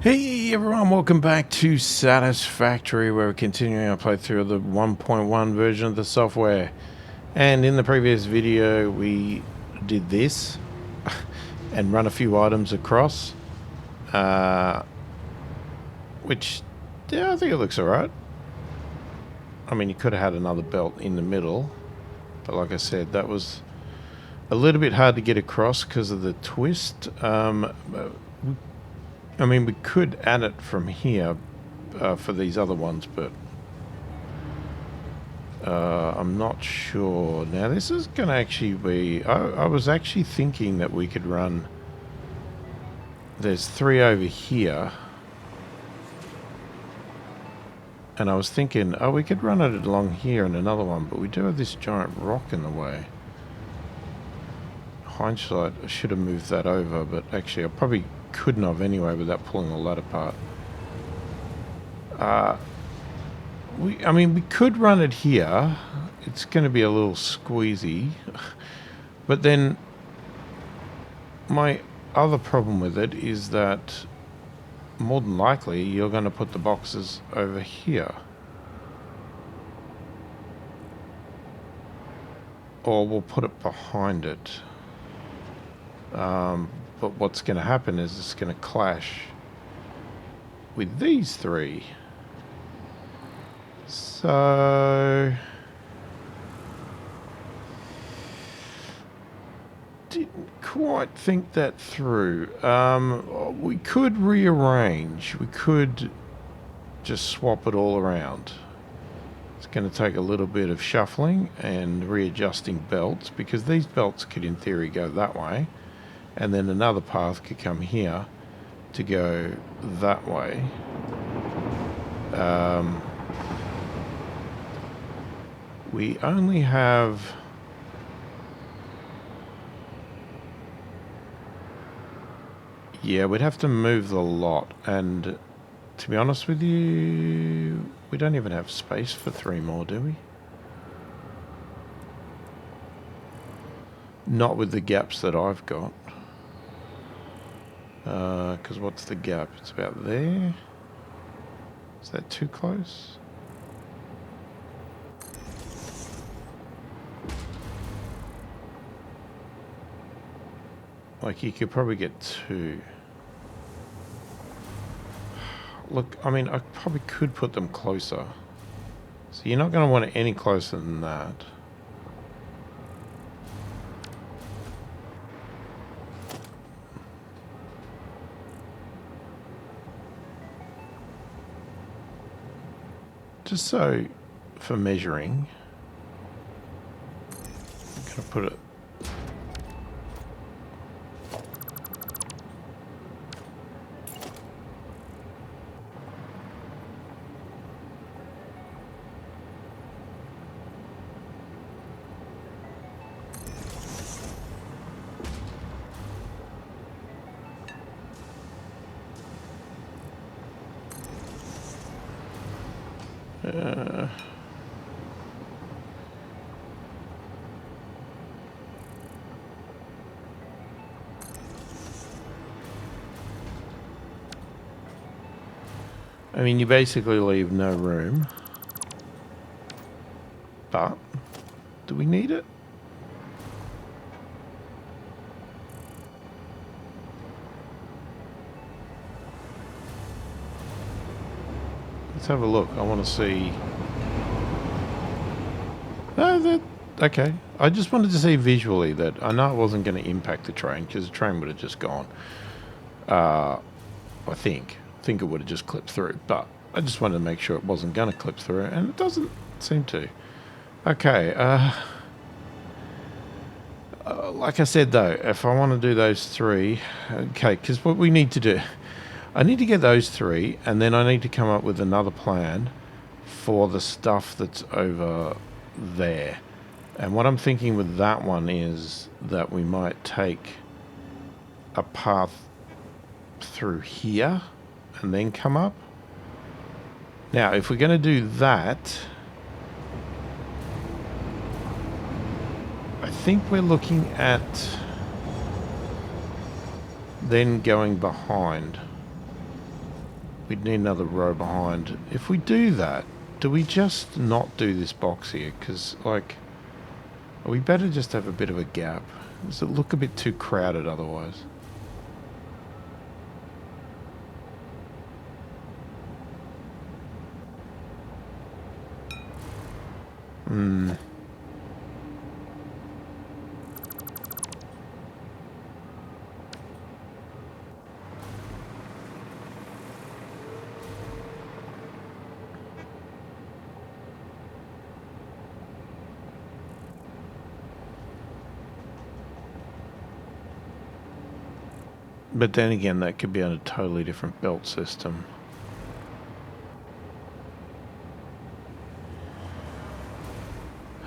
Hey everyone, welcome back to Satisfactory, where we're continuing our playthrough of the 1.1 version of the software. And in the previous video we did this and run a few items across, which, yeah, I think it looks alright. I mean, you could have had another belt in the middle, but like I said, that was a little bit hard to get across because of the twist. I mean, we could add it from here for these other ones, but I'm not sure. Now, this is going to actually be... I was actually thinking that we could run... There's 3 over here. And I was thinking, oh, we could run it along here and another one, but we do have this giant rock in the way. Hindsight, I should have moved that over, but actually I probably couldn't have anyway without pulling the ladder apart. I mean, we could run it here. It's going to be a little squeezy. But then my other problem with it is that more than likely you're going to put the boxes over here. Or we'll put it behind it. But what's going to happen is it's going to clash with these 3. So... didn't quite think that through. We could rearrange. We could just swap it all around. It's going to take a little bit of shuffling and readjusting belts, because these belts could in theory go that way, and then another path could come here to go that way. We only have... yeah, we'd have to move the lot, and to be honest with you, we don't even have space for 3 more, do we? Not with the gaps that I've got. Because what's the gap? It's about there. Is that too close? Like, you could probably get 2. Look, I mean, I probably could put them closer. So you're not going to want it any closer than that. Just so, for measuring, I'm going to put it... I mean, you basically leave no room. But, do we need it? Let's have a look. I want to see... no, that... okay. I just wanted to see visually that I know it wasn't going to impact the train, because the train would have just gone. I think it would have just clipped through, but I just wanted to make sure it wasn't going to clip through, and it doesn't seem to. Okay, like I said though, if I want to do those 3, okay, because what we need to do, I need to get those 3, and then I need to come up with another plan for the stuff that's over there. And what I'm thinking with that one is that we might take a path through here and then come up. Now, if we're going to do that, I think we're looking at then going behind. we'd need another row behind. If we do that, do we just not do this box here? Because, like, are we better just have a bit of a gap? Does it look a bit too crowded otherwise? Hmm. But then again, that could be on a totally different belt system.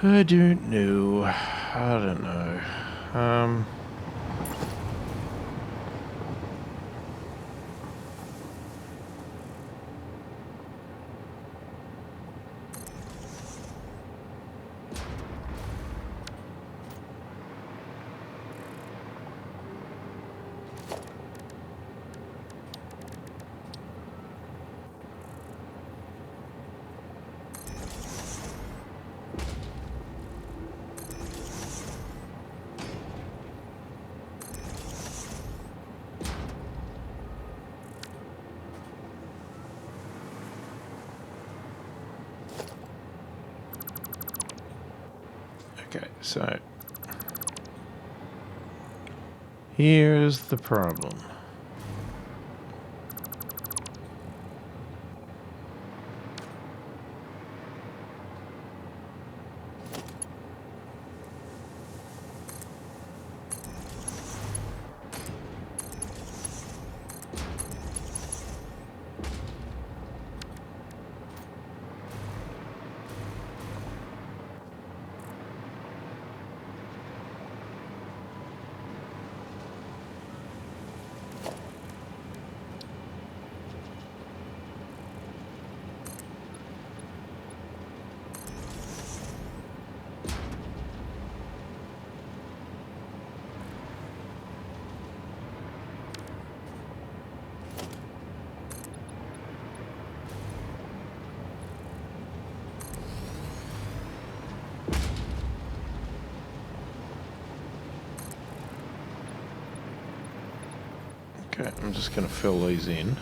I don't know. I don't know. Okay, so here's the problem. Okay, I'm just going to fill these in.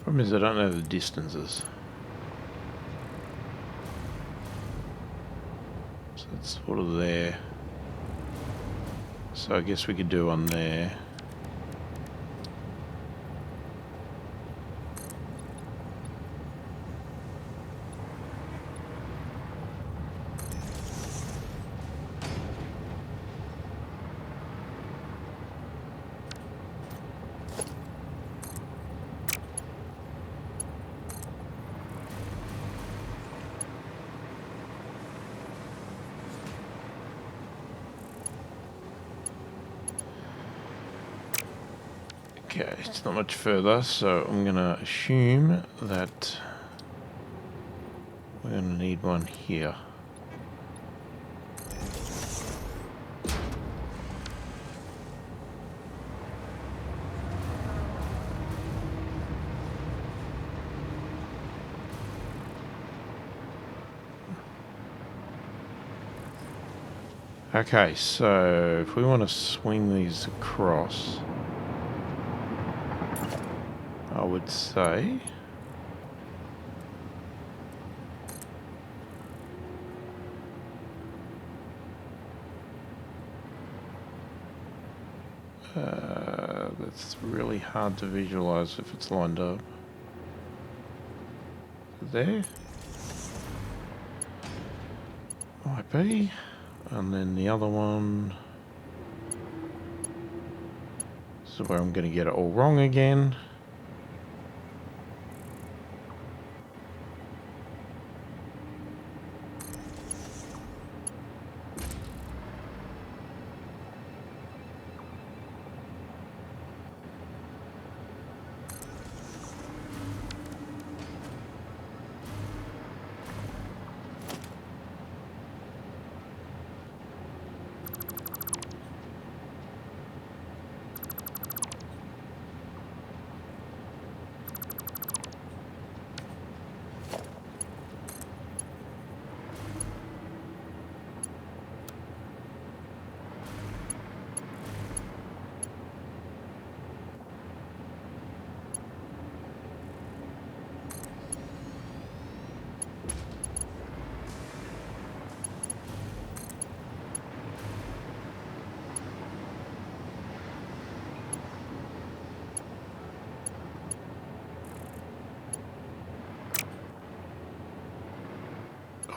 Problem is I don't know the distances. So it's sort of there. So I guess we could do one there. Okay, it's not much further, so I'm going to assume that we're going to need one here. Okay, so if we want to swing these across, I would say that's really hard to visualize if it's lined up. There might be, and then the other one. This is where I'm going to get it all wrong again.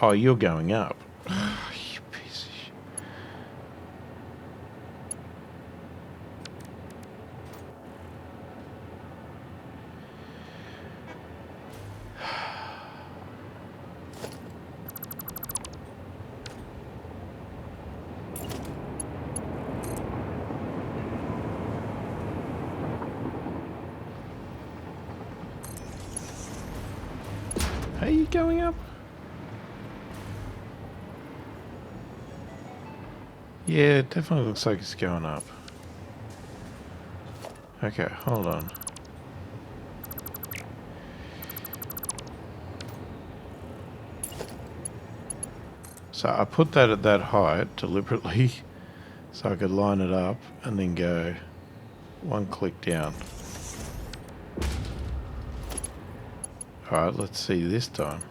Oh, you're going up. You piece of shit. Are you going up? Yeah, it definitely looks like it's going up. Okay, hold on. So I put that at that height deliberately so I could line it up and then go one click down. Alright, let's see this time.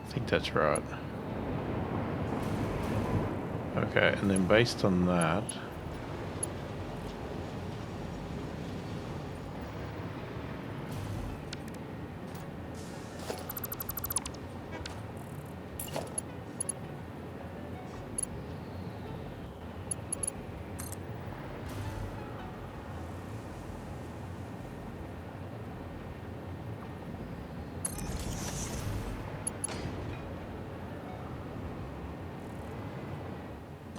I think that's right. Okay, and then based on that,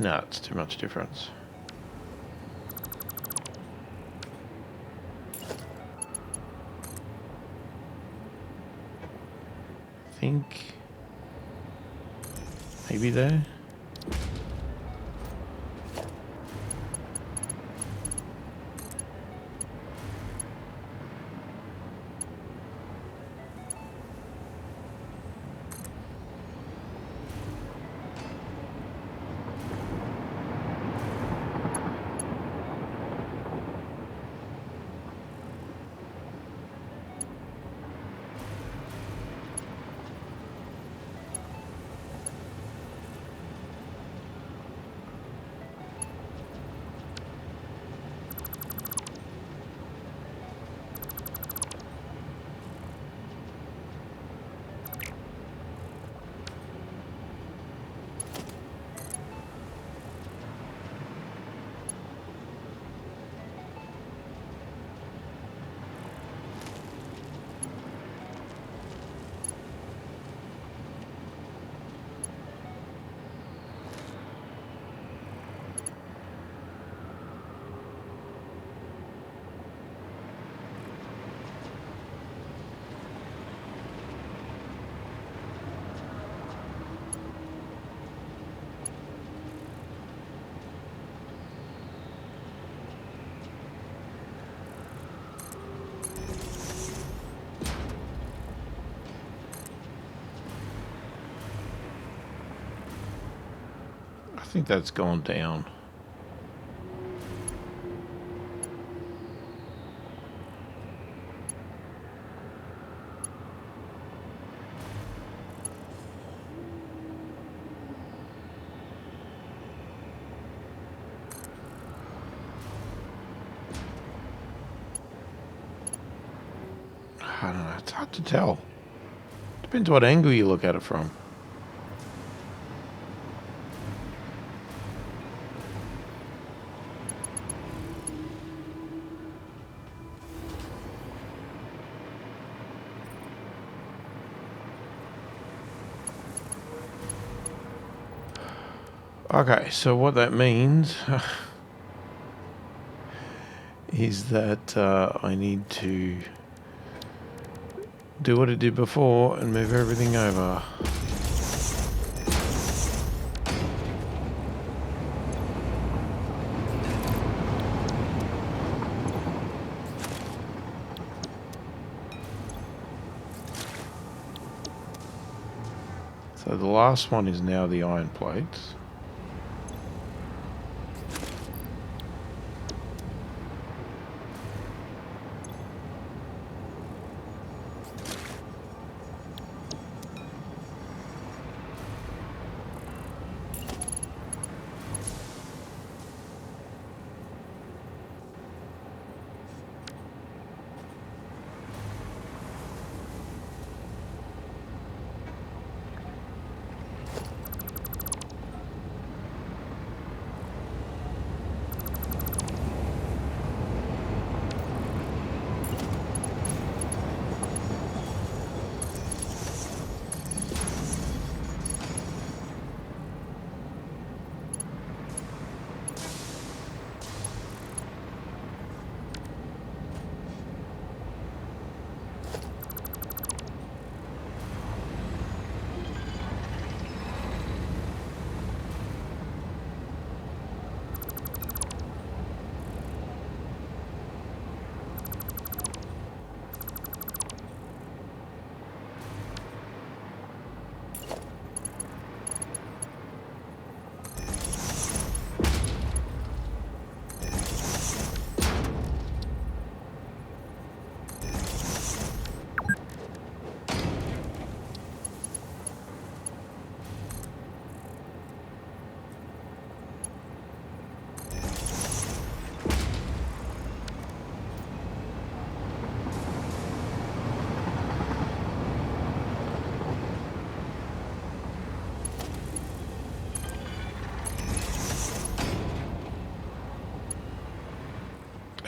no, it's too much difference. I think maybe there. think that's gone down. I don't know, it's hard to tell. Depends what angle you look at it from. Okay, so what that means is that I need to do what it did before and move everything over. So the last one is now the iron plates.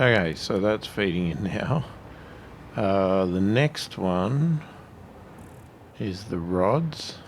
Okay, so that's feeding in now. The next one is the rods.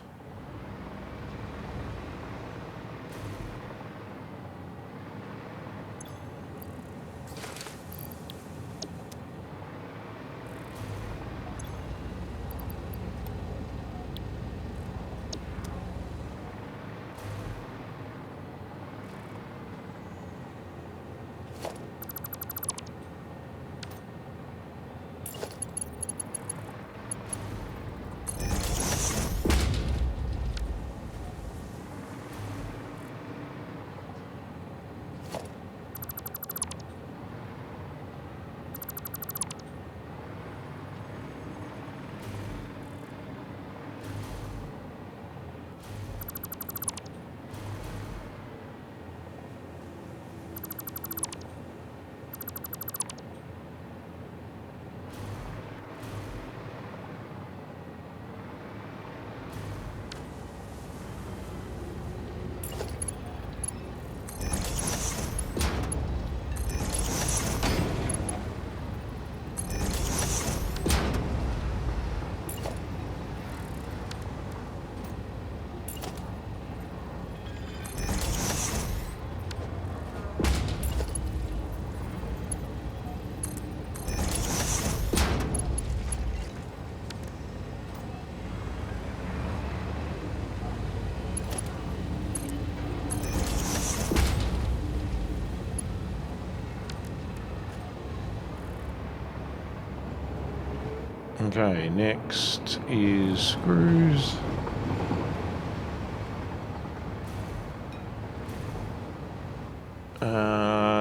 Okay, next is screws.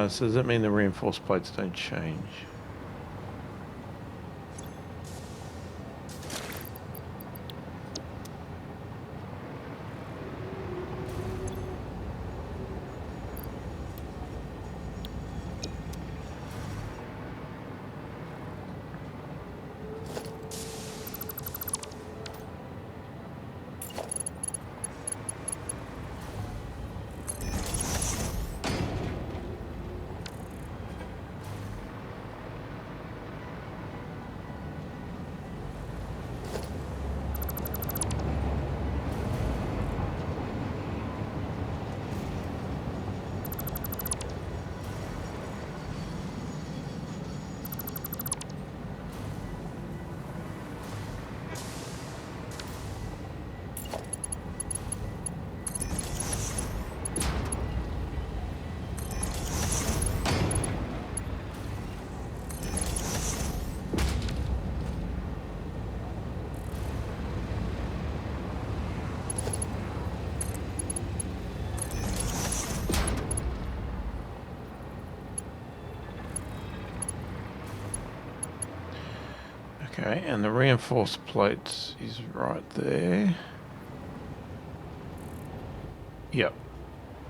So does that mean the reinforced plates don't change? Okay, and the reinforced plates is right there. Yep.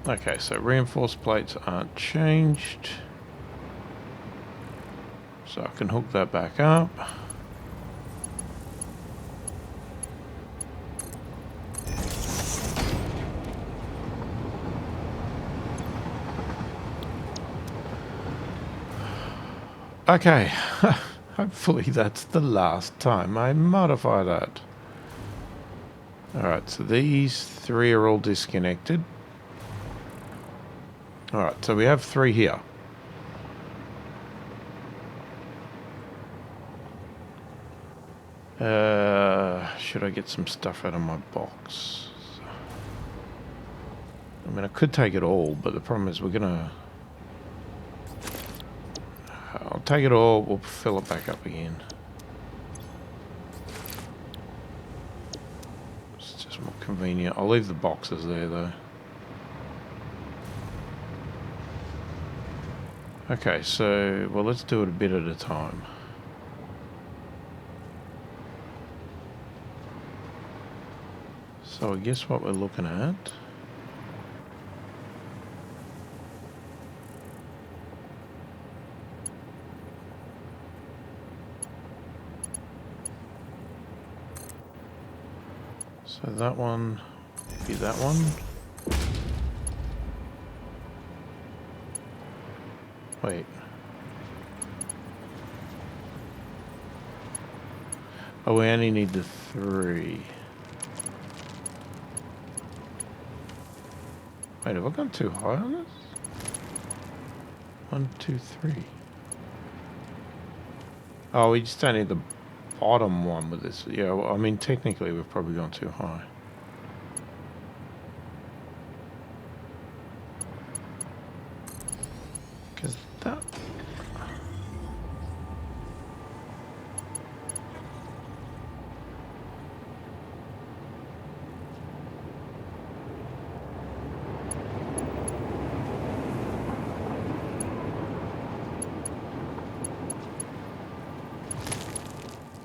Okay, so reinforced plates aren't changed. So I can hook that back up. Okay. Hopefully that's the last time I modify that. Alright, so these three are all disconnected. Alright, so we have three here. Should I get some stuff out of my box? I mean, I could take it all, but the problem is we're gonna... I'll take it all, we'll fill it back up again. It's just more convenient. I'll leave the boxes there, though. Okay, so, well, let's do it a bit at a time. So I guess what we're looking at... So that one, be that one. Wait. Oh, we only need the three. Wait, have I gone too high on this? 1, 2, 3. Oh, we just don't need the bottom one with this. Yeah, well, I mean, technically we've probably gone too high. Because that...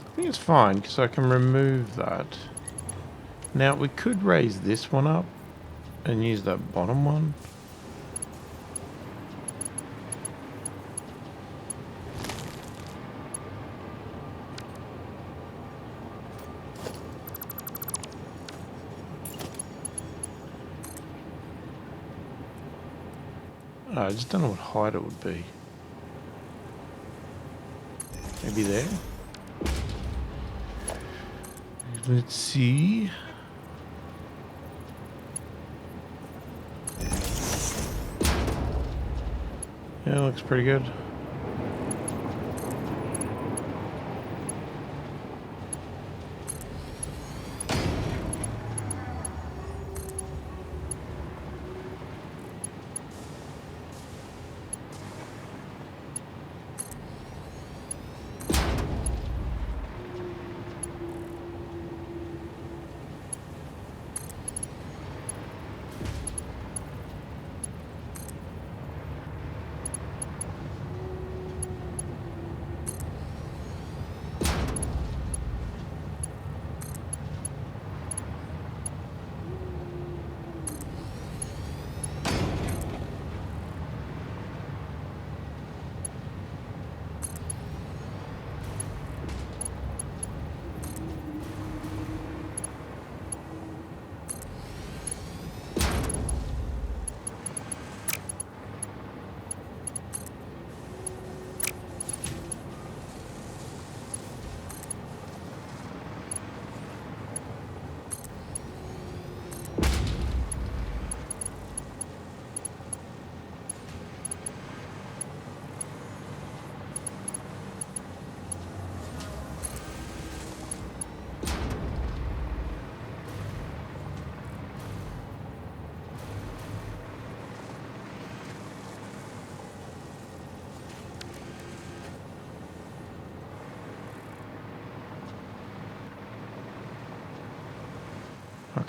I think it's fine because I can remove that. Now we could raise this one up and use that bottom one. Oh, I just don't know what height it would be. Maybe there? Let's see. Yeah, looks pretty good.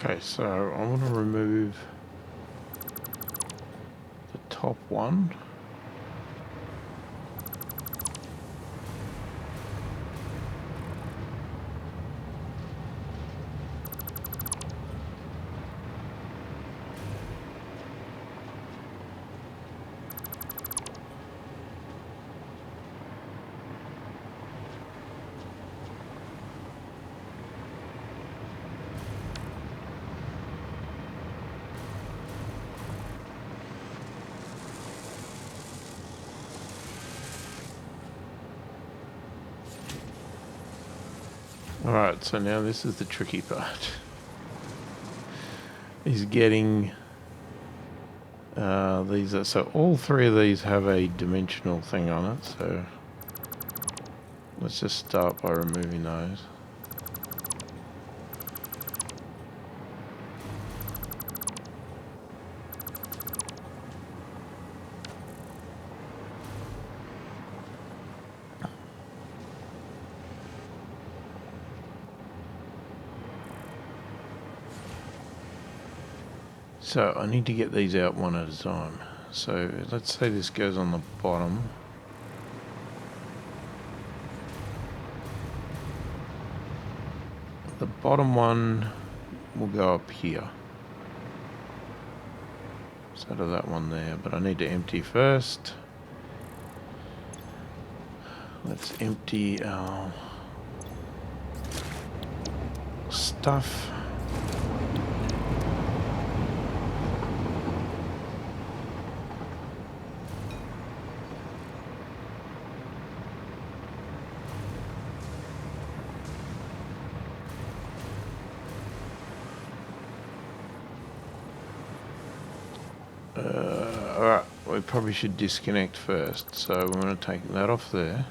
Okay, so I want to remove the top one. Alright, so now this is the tricky part. Is getting these are, so all three of these have a dimensional thing on it, so let's just start by removing those. So I need to get these out one at a time. So let's say this goes on the bottom. The bottom one will go up here. So to that one there, but I need to empty first. Let's empty our stuff. Alright, we probably should disconnect first, so we're going to take that off there.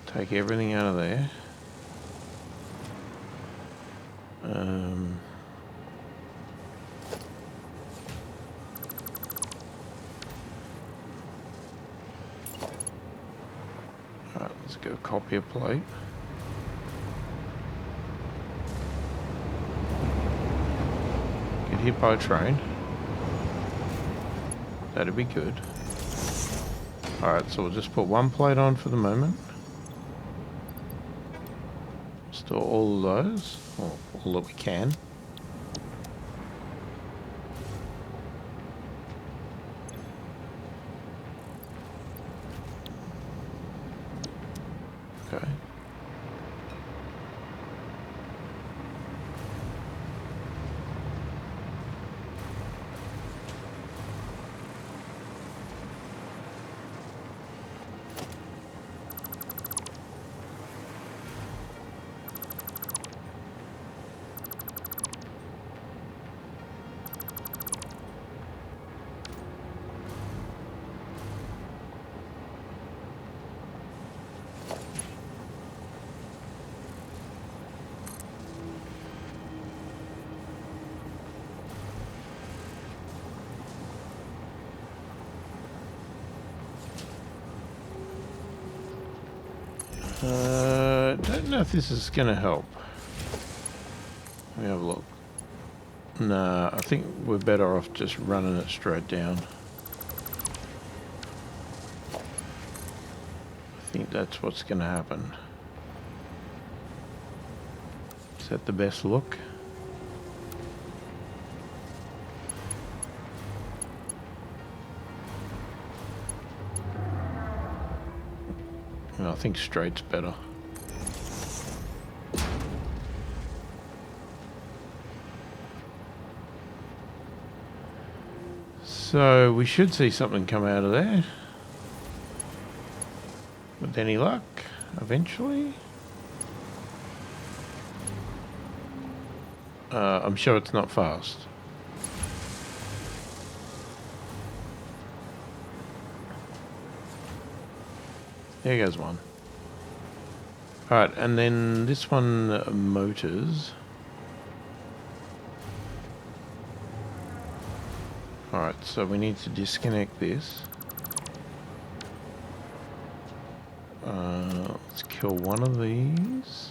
Take everything out of there. Alright, let's go copy a plate. Get hit by a train. That'd be good. Alright, so we'll just put one plate on for the moment. Store all of those, or all that we can. Okay. Don't know if this is going to help. Let me have a look. Nah, I think we're better off just running it straight down. I think that's what's going to happen. Is that the best look? No, I think straight's better. So we should see something come out of there. With any luck, eventually. I'm sure it's not fast. There goes one. Alright, and then this one, motors. Alright, so we need to disconnect this. Let's kill one of these.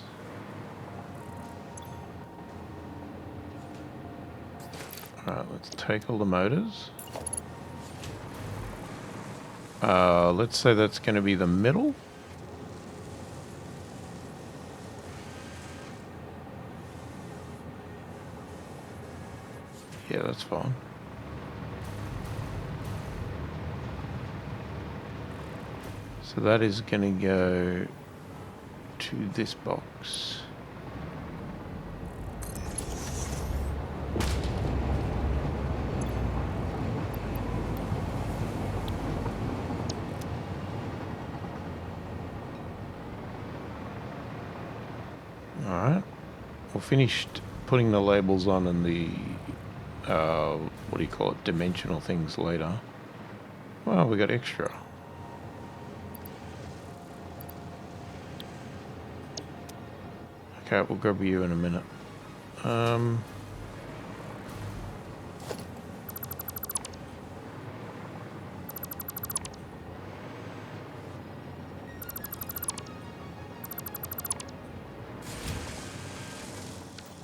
Alright, let's take all the motors. Let's say that's going to be the middle. Yeah, that's fine. So that is going to go to this box. Alright, we're finished putting the labels on and the, what do you call it, dimensional things later. Well, we got extra. Okay, we'll grab you in a minute.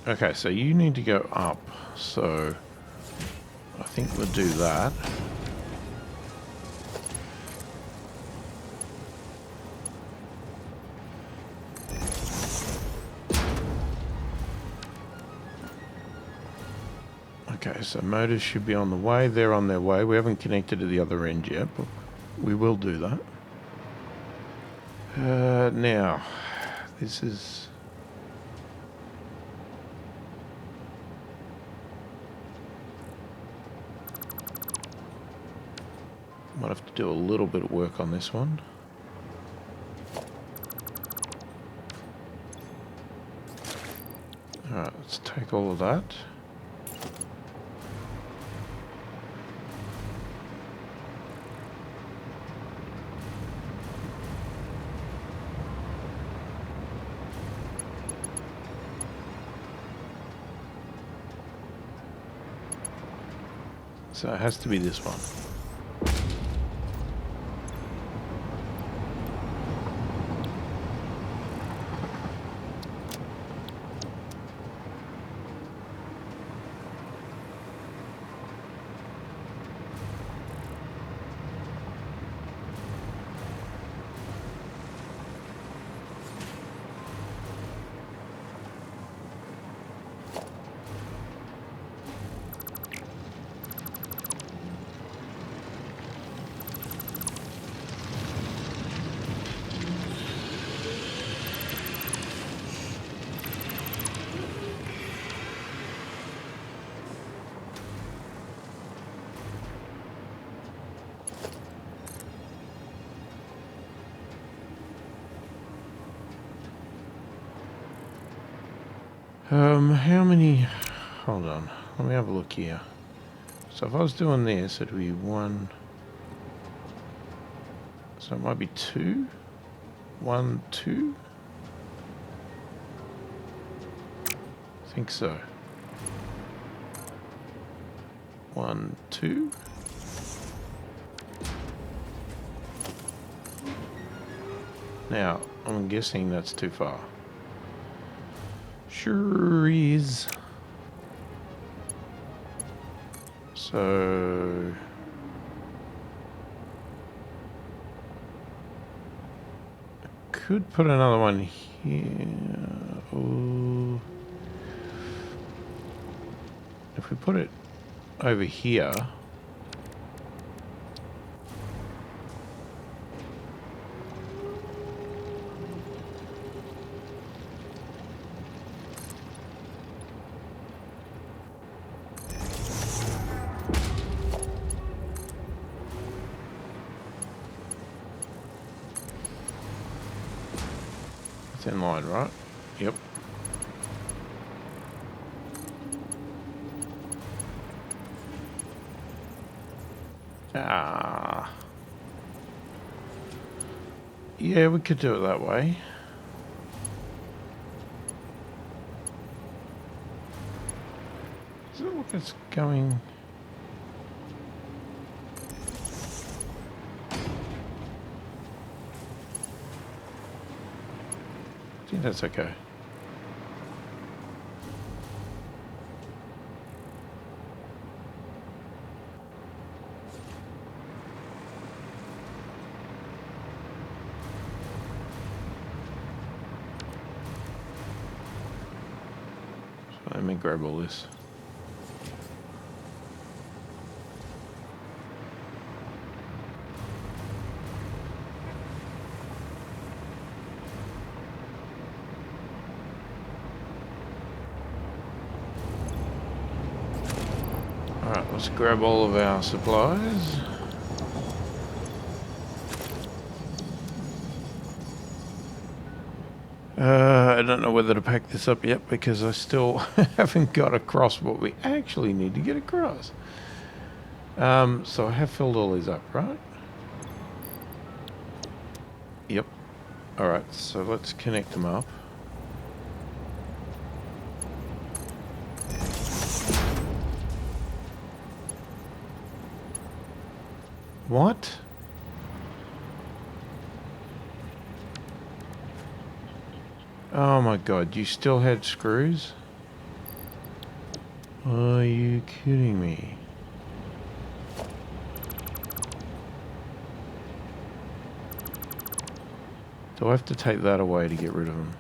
Okay, so you need to go up, so I think we'll do that. Okay, so motors should be on the way. They're on their way. We haven't connected to the other end yet, but we will do that. Now, this is... Might have to do a little bit of work on this one. Alright, let's take all of that. So it has to be this one. How many... Hold on. Let me have a look here. So if I was doing this, it'd be 1... So it might be 2? 1, 2? I think so. 1, 2? Now, I'm guessing that's too far. Sure is. So... could put another one here. Ooh. If we put it over here... It's in line, right? Yep. Ah. Yeah, we could do it that way. Does it look like it's going... I think that's okay. Let me grab all this. Alright, let's grab all of our supplies. I don't know whether to pack this up yet because I still haven't got across what we actually need to get across. So I have filled all these up, right? Yep. Alright, so let's connect them up. What? Oh my god, you still had screws? Are you kidding me? Do I have to take that away to get rid of them?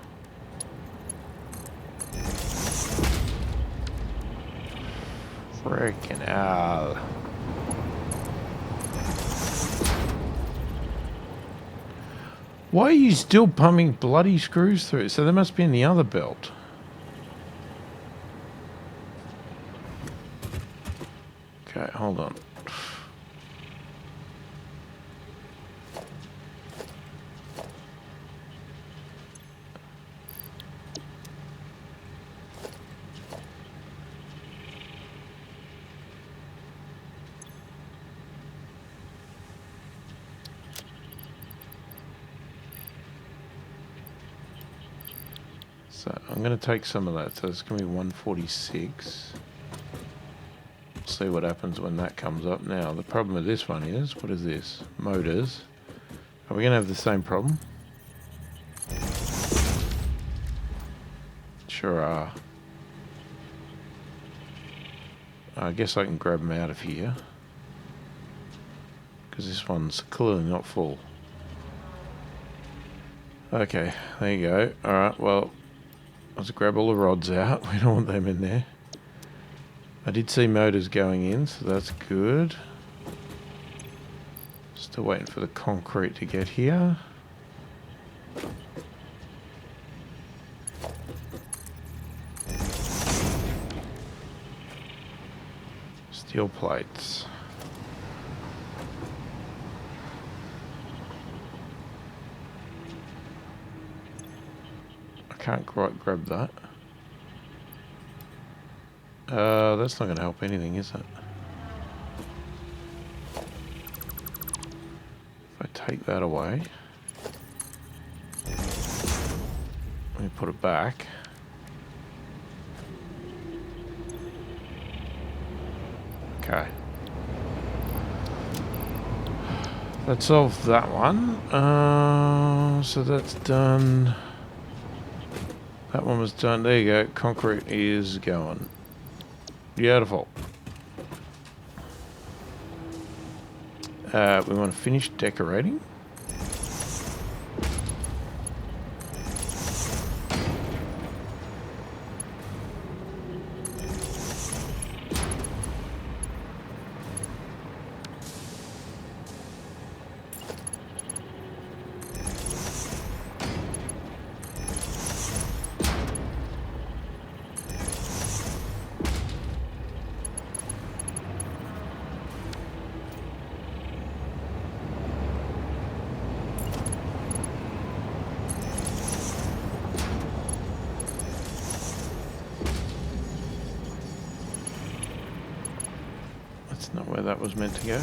Freaking hell. Why are you still pumping bloody screws through? So they must be in the other belt. Okay, hold on. So I'm going to take some of that. So it's going to be 146. See what happens when that comes up. Now, the problem with this one is, what is this? Motors. Are we going to have the same problem? Sure are. I guess I can grab them out of here. Because this one's clearly not full. Okay, there you go. Alright, well, let's grab all the rods out. We don't want them in there. I did see motors going in, so that's good. Still waiting for the concrete to get here. Steel plates. I can't quite grab that. That's not going to help anything, is it? If I take that away, let me put it back. Okay. That solved that one. So that's done. That one was done. There you go. Concrete is going. Beautiful. We want to finish decorating. That's not where that was meant to go.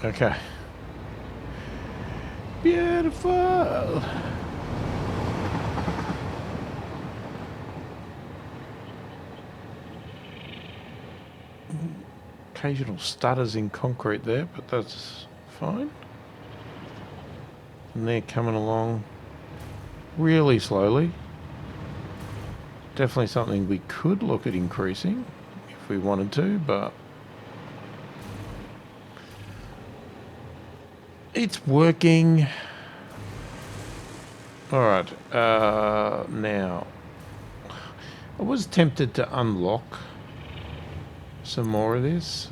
Okay. Beautiful. Occasional stutters in concrete there, but that's fine. And they're coming along really slowly. Definitely something we could look at increasing if we wanted to, but it's working. Alright, now I was tempted to unlock some more of this,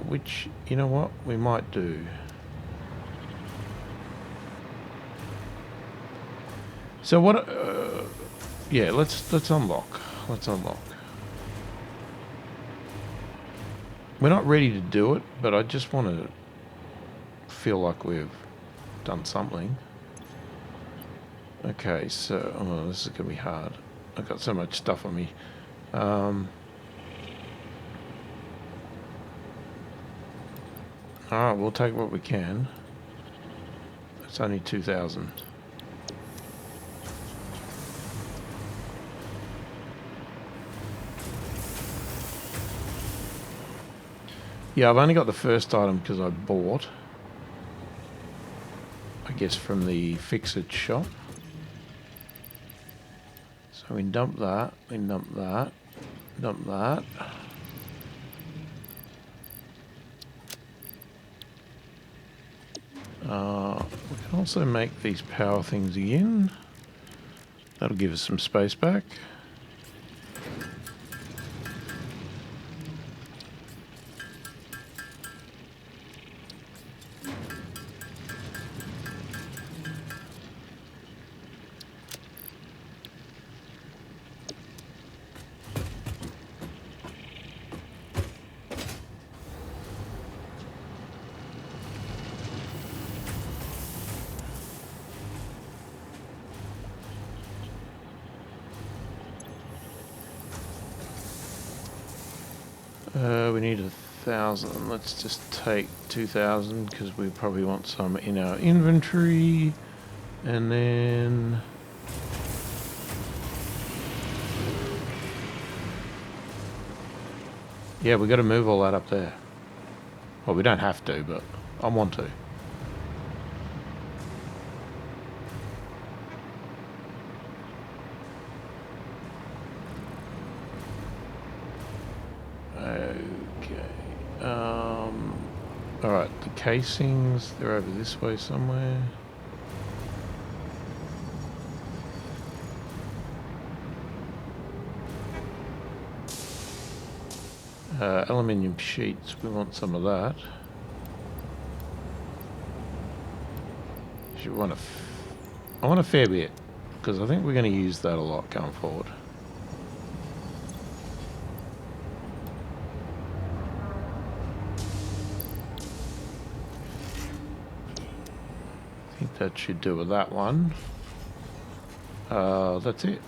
which, you know what, we might do. So what, yeah, let's unlock. Let's unlock. We're not ready to do it, but I just want to feel like we've done something. Okay, so, oh, this is going to be hard. I've got so much stuff on me. Alright, we'll take what we can. It's only 2,000. Yeah, I've only got the first item because I bought, I guess, from the fix-it shop. So we dump that, we dump that, dump that. We can also make these power things again. That'll give us some space back. We need 1,000. Let's just take 2,000 because we probably want some in our inventory. And then yeah, we got to move all that up there. Well, we don't have to, but I want to. Alright, the casings, they're over this way somewhere. Aluminium sheets, we want some of that. I want a fair bit, because I think we're going to use that a lot going forward. I think that should do with that one. That's it.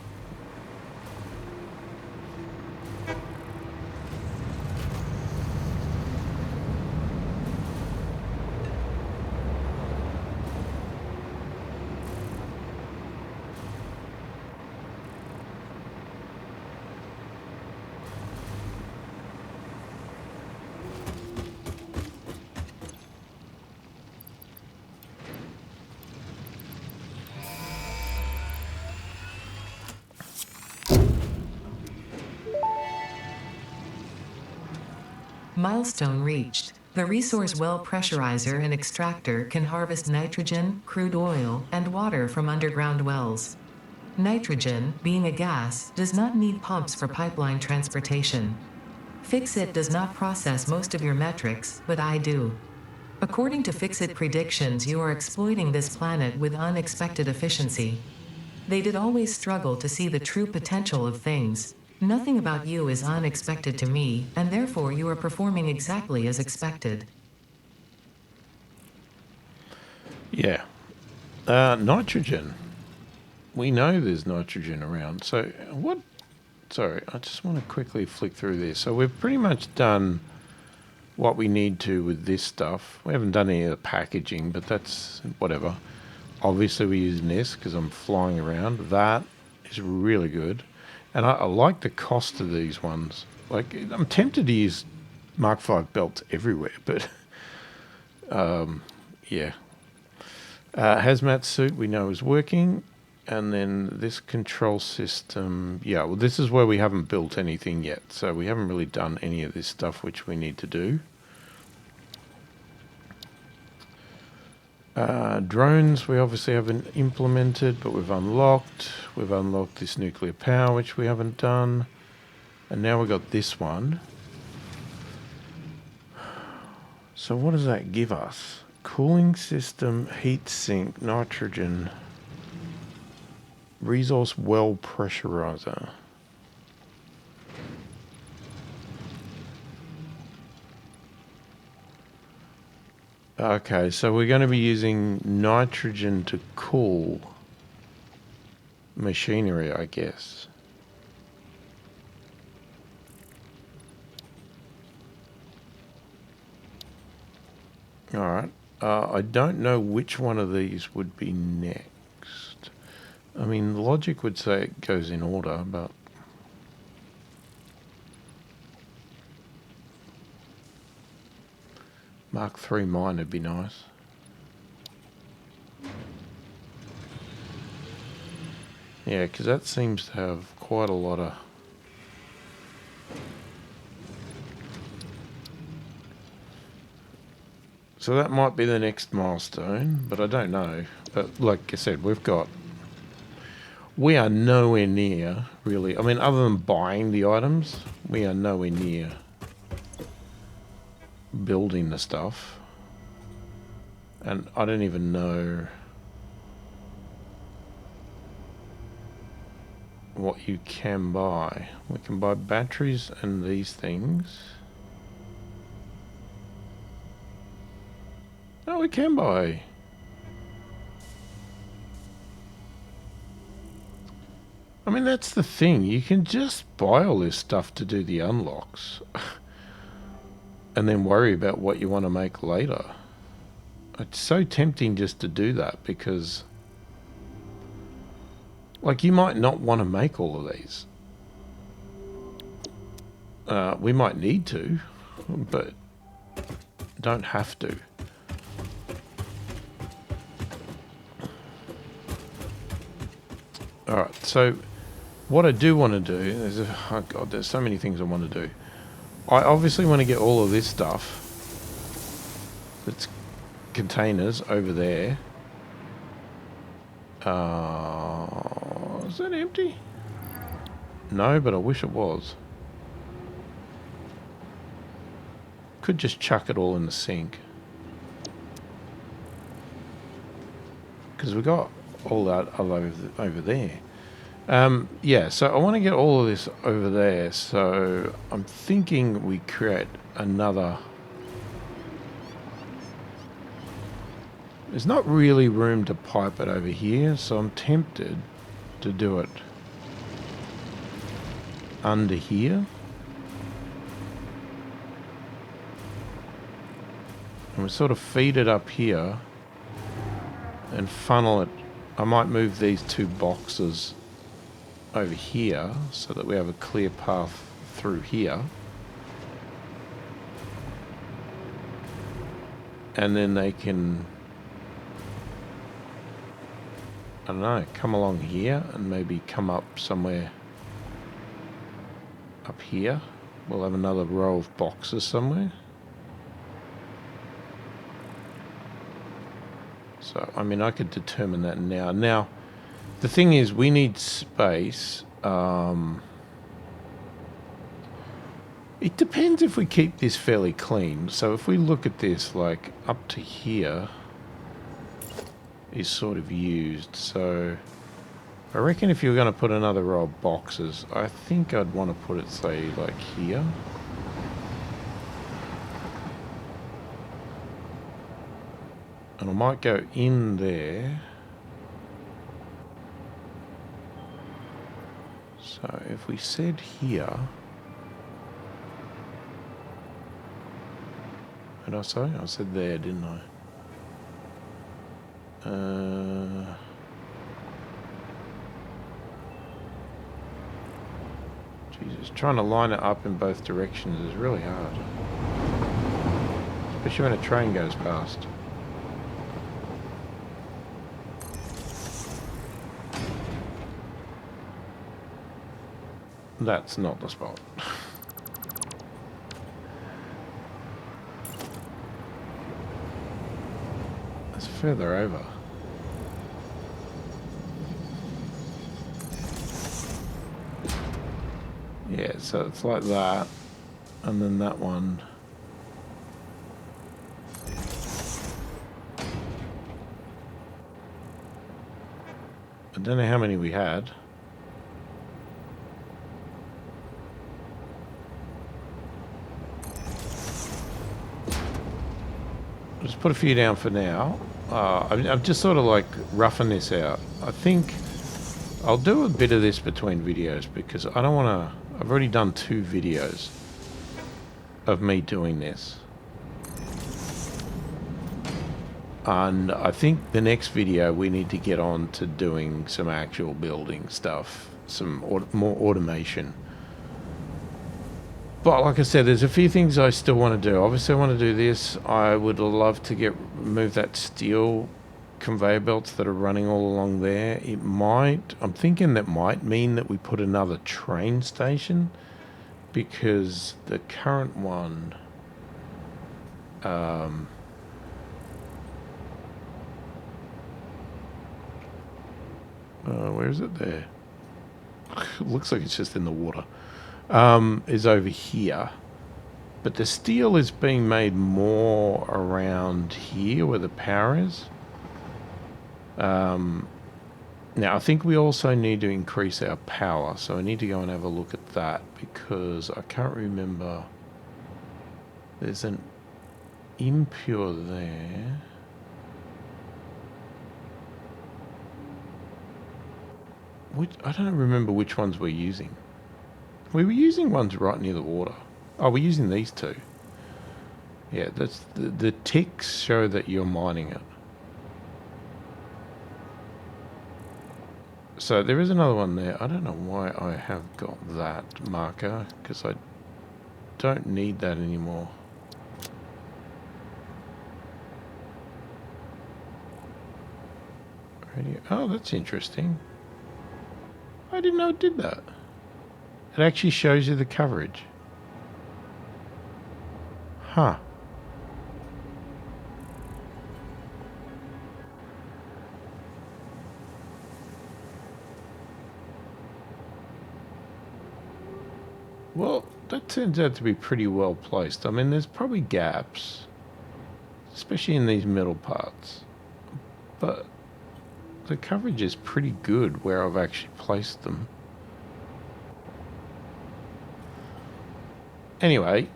Milestone reached. The resource well pressurizer and extractor can harvest nitrogen, crude oil, and water from underground wells. Nitrogen, being a gas, does not need pumps for pipeline transportation. Fixit does not process most of your metrics, but I do. According to Fixit predictions, you are exploiting this planet with unexpected efficiency. They did always struggle to see the true potential of things. Nothing about you is unexpected to me, and therefore you are performing exactly as expected. Yeah. Nitrogen. We know there's nitrogen around. So what... Sorry, I just want to quickly flick through this. So we've pretty much done what we need to with this stuff. We haven't done any of the packaging, but that's whatever. Obviously we're using this because I'm flying around. That is really good. And I like the cost of these ones. Like, I'm tempted to use Mark V belts everywhere, but yeah. Hazmat suit we know is working. And then this control system, yeah, well, this is where we haven't built anything yet. So we haven't really done any of this stuff which we need to do. Drones we obviously haven't implemented, but we've unlocked. We've unlocked this nuclear power, which we haven't done. And now we've got this one. So what does that give us? Cooling system, heat sink, nitrogen, resource well pressurizer. Okay, so we're going to be using nitrogen to cool machinery, I guess. Alright, I don't know which one of these would be next. I mean, logic would say it goes in order, but... Mark III mine would be nice. Yeah, because that seems to have quite a lot of... So that might be the next milestone, but I don't know. But like I said, we are nowhere near, really. I mean, other than buying the items, we are nowhere near building the stuff. And I don't even know what you can buy. We can buy batteries and these things. Oh, we can buy. I mean, that's the thing. You can just buy all this stuff to do the unlocks. And then worry about what you want to make later. It's so tempting just to do that because... Like, you might not want to make all of these. We might need to, but don't have to. Alright, so what I do want to do, oh god, there's so many things I want to do. I obviously want to get all of this stuff that's containers over there. Is that empty? No, but I wish it was. Could just chuck it all in the sink. Because we got all that over there. Yeah, so I want to get all of this over there. So I'm thinking we create another... There's not really room to pipe it over here, so I'm tempted to do it under here. And we sort of feed it up here and funnel it. I might move these two boxes over here so that we have a clear path through here. And then they can, I don't know, come along here and maybe come up somewhere up here. We'll have another row of boxes somewhere. So, I mean, I could determine that now. Now, the thing is, we need space. It depends if we keep this fairly clean. So if we look at this, like, up to here is sort of used. So I reckon if you're going to put another row of boxes, I think I'd want to put it, say, like here. And I might go in there. So if we said here, Did I say? I said there, didn't I? Jesus, trying to line it up in both directions is really hard. Especially when a train goes past. That's not the spot. It's further over. Yeah, so it's like that, and then that one. I don't know how many we had. Just put a few down for now. I'm just sort of like roughing this out. I think I'll do a bit of this between videos because I don't want to... I've already done 2 videos of me doing this. And I think the next video we need to get on to doing some actual building stuff, some more automation. But like I said, there's a few things I still want to do. Obviously I want to do this. I would love to remove that steel conveyor belts that are running all along there. It might, I'm thinking that might mean that we put another train station, because the current one where is it there? It looks like it's just in the water. Is over here. But the steel is being made more around here where the power is. Now, I think we also need to increase our power, so I need to go and have a look at that, because I can't remember. There's an impure there. I don't remember which ones we're using. We were using ones right near the water. Oh, we're using these 2. Yeah, that's the ticks show that you're mining it. So there is another one there. I don't know why I have got that marker, because I don't need that anymore. Radio. Oh, that's interesting. I didn't know it did that. It actually shows you the coverage. Huh. Well, that turns out to be pretty well placed. I mean, there's probably gaps, especially in these middle parts, but the coverage is pretty good where I've actually placed them. Anyway,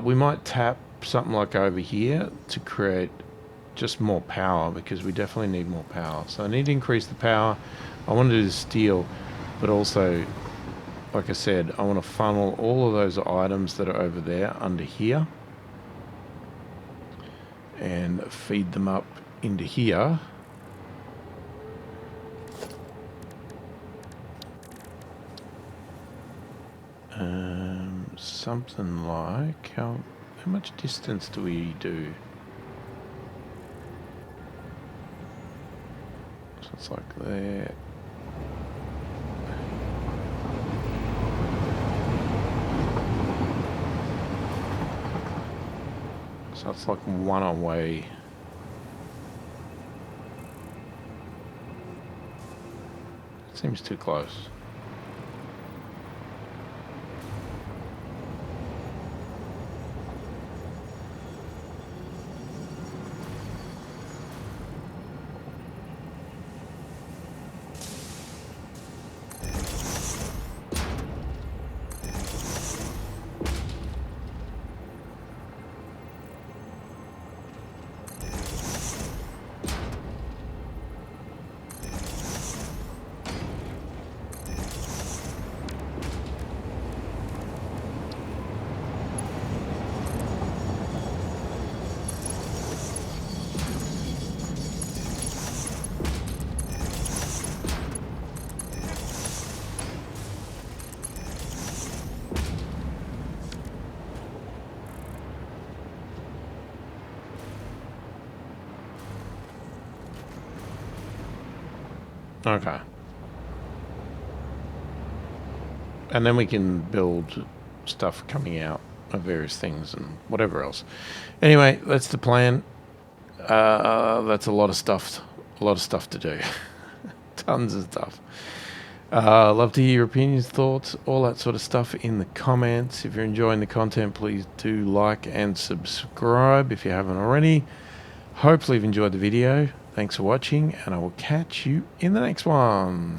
we might tap something like over here to create just more power, because we definitely need more power. So I need to increase the power. I want to do the steel, but also, like I said, I want to funnel all of those items that are over there under here and feed them up into here. Something like, how much distance do we do? So it's like there. So it's like one away. It seems too close. Okay. And then we can build stuff coming out of various things and whatever else. Anyway, that's the plan. That's a lot of stuff. A lot of stuff to do. Tons of stuff. Love to hear your opinions, thoughts, all that sort of stuff in the comments. If you're enjoying the content, please do like and subscribe if you haven't already. Hopefully you've enjoyed the video. Thanks for watching, and I will catch you in the next one.